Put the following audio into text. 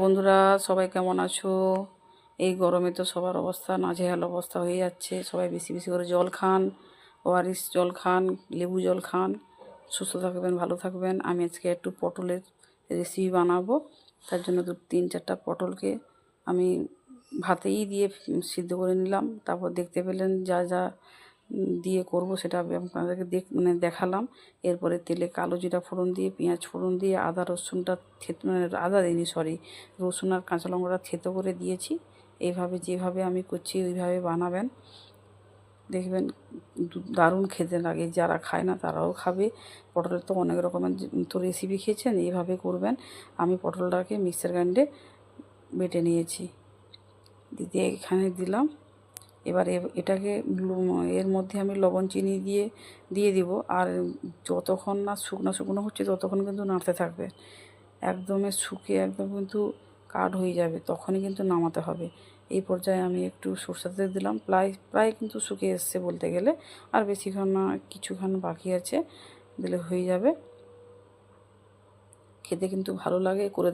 বন্ধুরা, সবাই কেমন আছো? এই গরমে তো সবার অবস্থা নাজেহাল অবস্থা হয়ে যাচ্ছে। সবাই বেশি বেশি করে জল খান, ওআরএস জল খান, লেবু জল খান। সুস্থ থাকবেন, ভালো থাকবেন। আমি আজকে একটু পটলের রেসিপি বানাবো। তার জন্য 3-4টা পটলকে আমি ভাতেই দিয়ে সিদ্ধ করে নিলাম। তারপর দেখতে পেলেন যা যা দিয়ে করব সেটা আমি আপনাদেরকে দেখালাম। এরপরে তেলে কালো জিরা ফোড়ন দিয়ে, পেঁয়াজ ফোড়ন দিয়ে, আদা রসুনটা আদা দিইনি, সরি, রসুন আর কাঁচা লঙ্কাটা থেতো করে দিয়েছি। এইভাবে যেভাবে আমি করছি ওইভাবে বানাবেন, দেখবেন দারুণ খেতে লাগে। যারা খায় না তারাও খাবে। পটলের তো অনেক রকমের তো রেসিপি খেয়েছেন, এইভাবে করবেন। আমি পটলটাকে মিক্সার গ্রাইন্ডে বেটে নিয়েছি, দিয়ে এখানে দিলাম। এবার এটাকে এর মধ্যে আমি লবণ চিনি দিয়ে দিব। আর যতক্ষণ না শুকনো শুকনো হচ্ছে ততক্ষণ কিন্তু নাড়তে থাকবে। একদমে শুকিয়ে একদম কিন্তু কাঠ হয়ে যাবে, তখনই কিন্তু নামাতে হবে। এই পর্যায়ে আমি একটু সরষের তেল দিলাম। প্রায় কিন্তু শুকিয়ে এসছে বলতে গেলে। আর বেশিক্ষণ না, কিছুক্ষণ বাকি আছে, দিলে হয়ে যাবে। খেতে কিন্তু ভালো লাগে, করে